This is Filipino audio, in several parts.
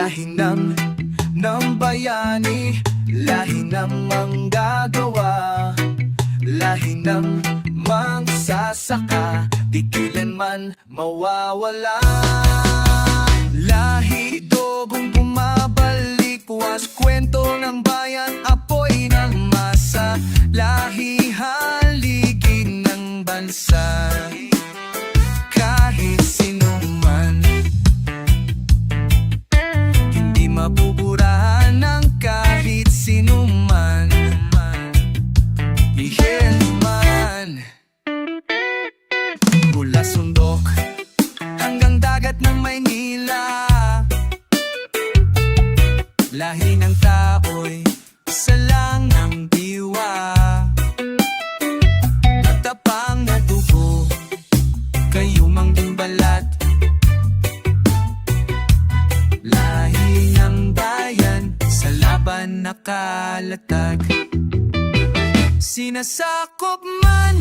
lahi ng bayani, lahi ng manggagawa, lahi ng magsasaka, di kailanman mawawala. Lahi ito kung bumabalik, was kwento ng bayan, apoy ng masa, lahi haligi ng bansa. Kahit sino man, hindi mabuburahan ng kahit sino man. Iyan man, mula sundok hanggang dagat ng Maynila, lahi ng tao'y isa lang ang diwa. Matapang na dugo, kayo mang ding balat, lahi ng bayan, sa laban nakalatag. Sinasakop man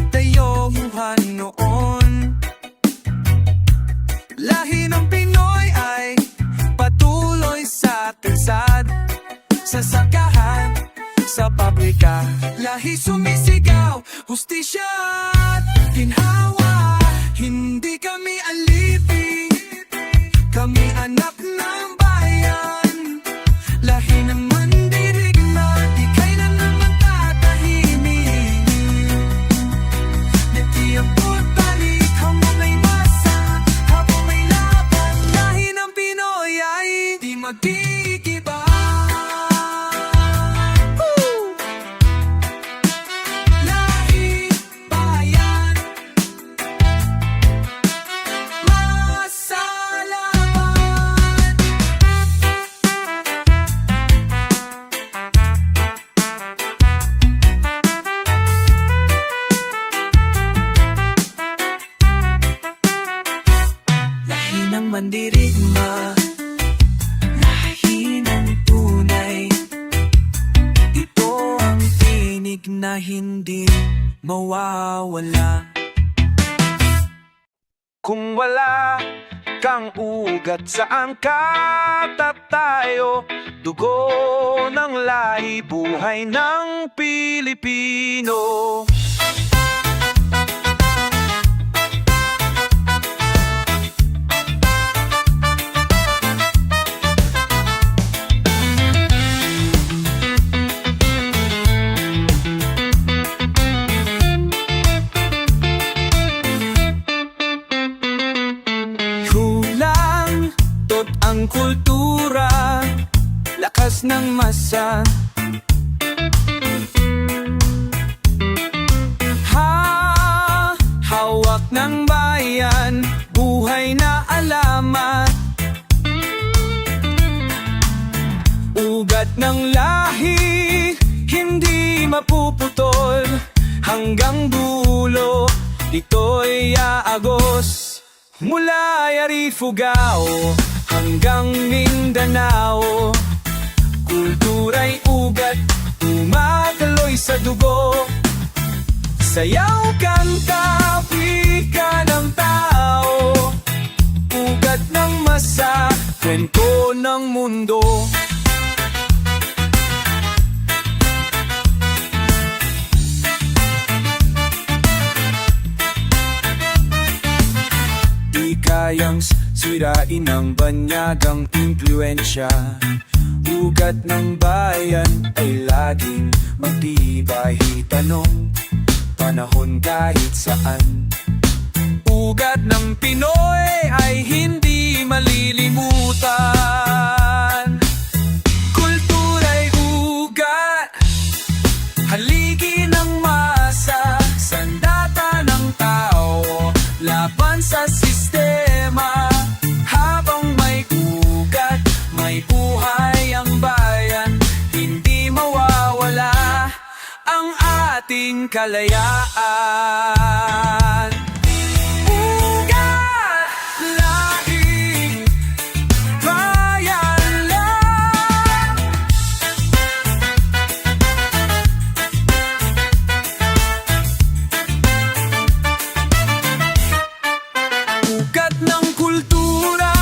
tayuhan noon, lahi ng Pinoy ay patuloy sa kalsad, sa sakahan, sa pabrika, lahi sumisigaw, hustisya at ginhawa. Hindi kami alipin, kami anak ng bayan, lahi ng mandirigma, di kailan naman tatahimik. Nagtiyampot balik habang may masa, habang may laban, lahi ng Pinoy ay di magkikiba. Lahi, bayan, masalamat. Lahi ng mandirigma, lahi ng tunay, ito ang tinig na hindi mawawala. Kung wala kang ugat, saan ka tatayo? Dugo ng lahi, buhay ng Pilipino. Kulang tot ang kultura, lakas ng masa, hawak ng bayan, buhay na alamat, ugat ng lahi, hindi mapuputol, hanggang dulo, dito'y aagos. Mula Yarifugao hanggang Mindanao, kultura'y ugat, tumataloy sa dugo. Sayaw, kanta, wika ng tao, ugat ng masa, kwento ng mundo. Di kayang sirain ng banyagang impluensya, ugat ng bayan ay laging magtibay. Tanong, panahon kahit saan, ugat ng Pinoy ay hindi malilimutan. Kultura'y ugat, haligi ng masa, sandata ng tao, laban sa sistema. Habang may ugat, may buhay ang bayan, hindi mawawala ang ating kalayaan. Ugat, lahi, bayan lang. Ugat ng kultura,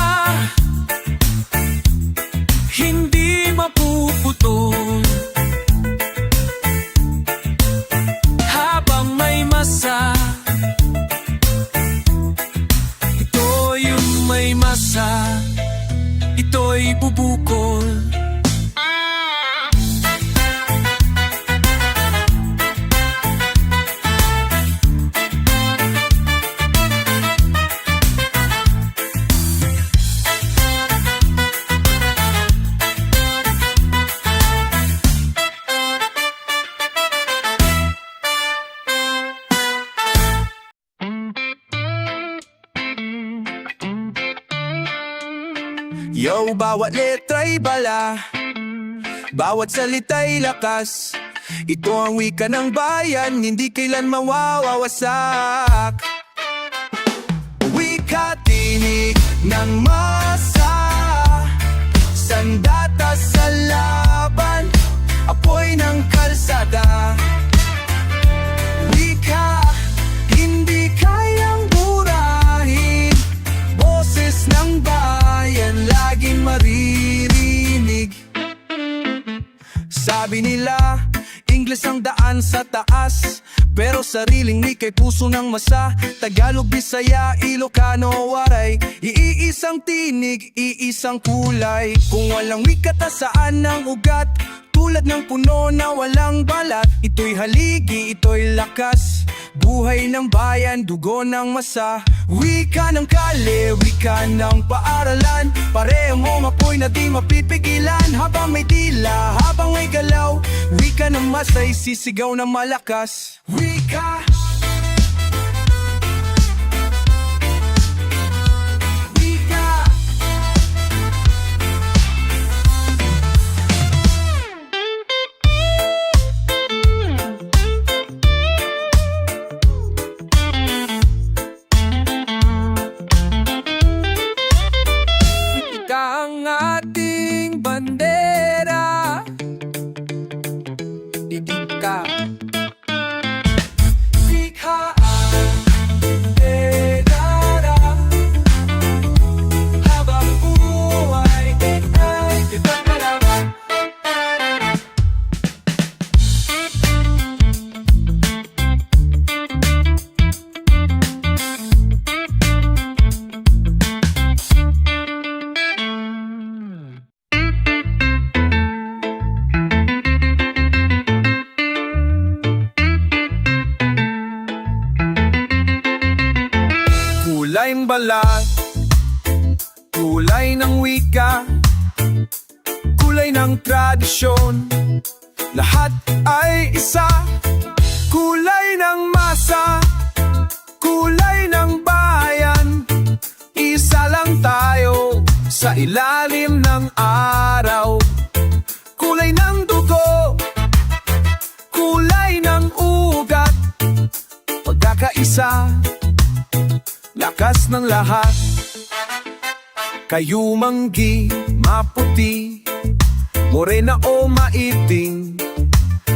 Yo, bawat letra'y bala, bawat salita'y lakas. Ito ang wika ng bayan, hindi kailan mawawasak. Wika, tinig ng masa, sandata sa laban, apoy ng kalsada. Wika, hindi kayang burahin, boses ng bayan laging maririnig. Sabi nila, Ingles ang daan sa taas, pero sariling wika'y puso ng masa. Tagalog, Bisaya, Ilocano, Waray, iisang tinig, iisang kulay. Kung walang wika, saan ang ugat? Tulad ng puno na walang balat. Ito'y haligi, ito'y lakas, buhay ng bayan, dugo ng masa. Wika ng kale, wika ng paaralan, parehong apoy na di mapipigilan. Habang may tila, habang may galaw, wika ng masa'y sisigaw na malakas. Wika, wika. Wika ang ating bandera, didig ka. Wika ang bandera, habang buhay ay kitagalaman. Kulay ng balat, kulay ng wika, kulay ng tradisyon, lahat ay isa. Kulay ng masa, kulay ng bayan, isa lang tayo sa ilalim ng araw. Kulay ng dugo, kulay ng ugat, pagkakaisa, lakas ng lahat. Kayo manggi, maputi, morena o maiting,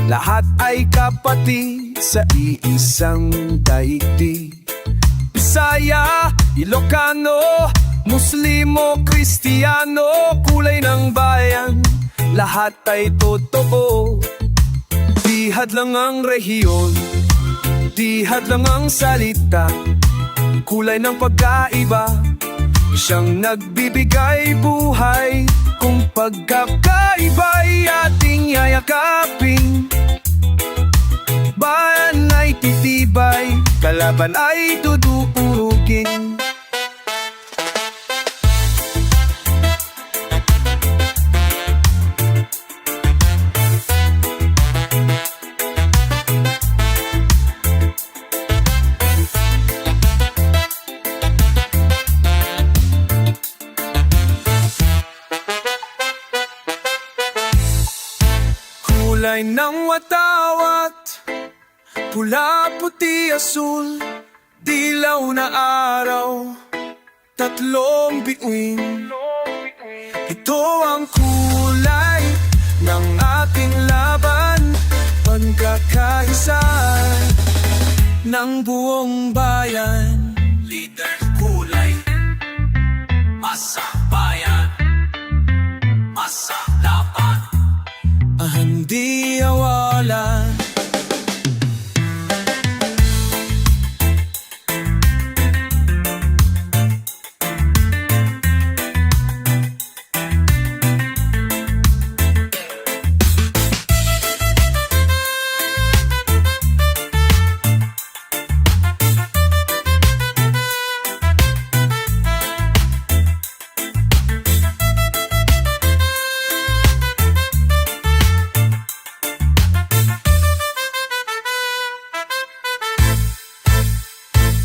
lahat ay kapatid sa iisang daigdig. Bisaya, Ilocano, Muslimo, Kristiyano, kulay ng bayan, lahat ay totoo. Di hadlang ang rehiyon, di hadlang ang salita, kulay ng pagkaiba, siyang nagbibigay buhay. Kung pagkakaiba'y ating yayakapin, bayan ay titibay, kalaban ay tutuugin. Kulay ng watawat, pula, puti, asul, dilaw na araw, tatlong bituin. Ito ang kulay ng ating laban, pagkakaisa ng buong bayan. Leader, kulay, masa, bayan, masa, laban, hindi awala.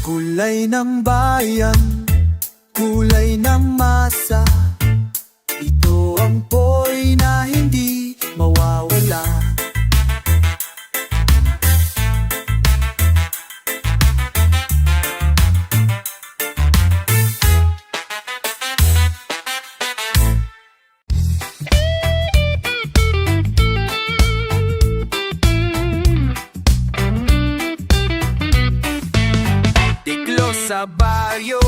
Kulay ng bayan, kulay ng masa, Ito ang boy na hindi mawawala. Tiklo sa baryo,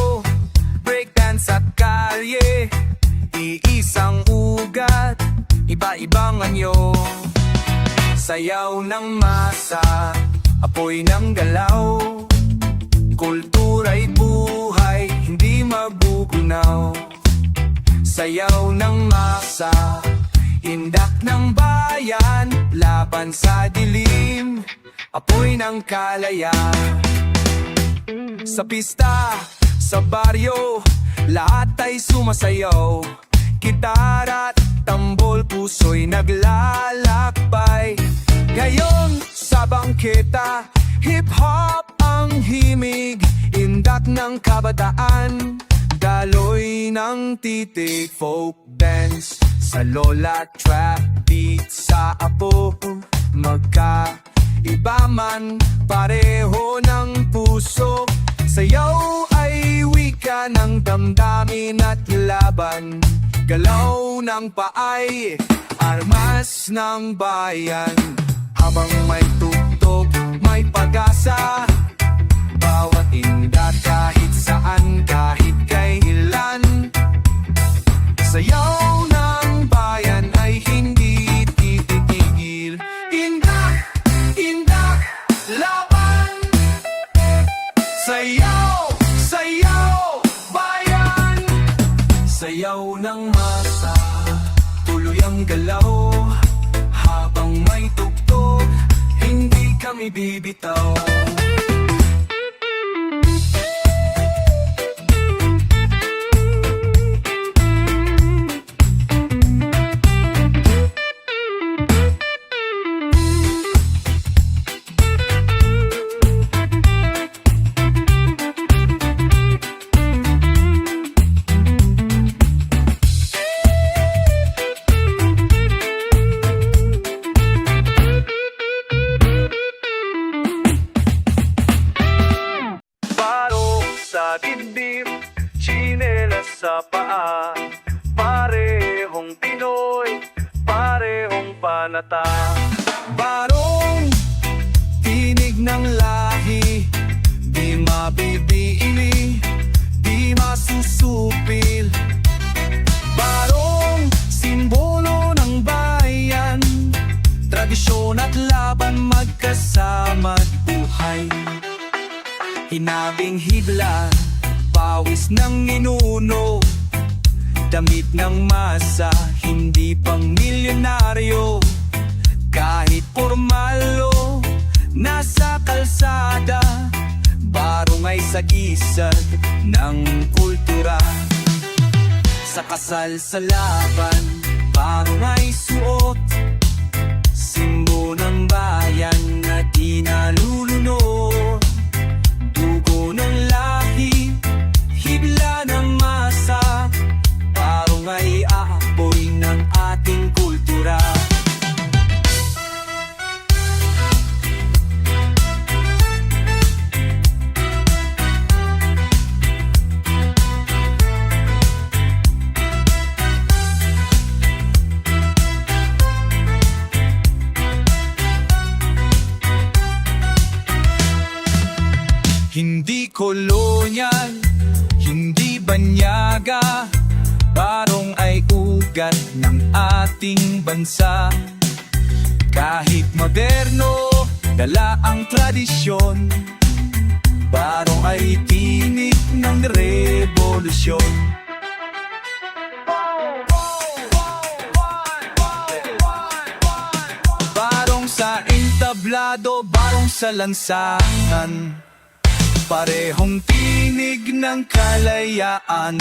breakdance sa kalye, iisang ugat, iba-ibang anyo. Sayaw ng masa, apoy ng galaw, kultura'y buhay, hindi magugunaw. Sayaw ng masa, indak ng bayan, laban sa dilim, apoy ng kalayaan. Sa pista, sa baryo, lahat ay sumasayaw. Gitara at tambol, puso'y naglalakbay. Ngayon, sa bangketa, hip-hop ang himig, indak ng kabataan, daloy ng titig, folk dance. Sa lola, trap beat, sa apo, magkaiba man, pareho ng puso. Sayaw ay wika ng damdamin at laban, galaw ng paay, armas ng bayan. Habang may tugtog, may pag-asa, bawat indat kahit saan, kahit kailan. Sayaw ng bayan ay hindi titigil. Indak, indak, laban. Sayaw, sayaw, bayan. Sayaw ng masa, tuloy ang galaw. Habang may tugtog, hindi kami bibitaw. Sa dibdib, tsinelas sa paa, parehong Pinoy, parehong panata. Barong, tinig ng lahi, di mabibili, di masusupil. Barong, simbolo ng bayan, tradisyon at laban magkasama't buhay. Hinabing hibla, pawis ng inuno, damit ng masa, hindi pang milyonaryo. Kahit formalo, nasa kalsada, barong ay sagisag ng kultura. Sa kasal sa laban, barong ay suot, simbo ng bayan na di nalulunod. Dugo ng lahi, hibla ng masa, barong ay apoy ng ating kultura. Hindi kolonyal, hindi banyaga, barong ay ugat ng ating bansa. Kahit moderno, dala ang tradisyon, barong ay tinig ng revolusyon. Barong sa entablado, barong sa lansangan, parehong tinig ng kalayaan.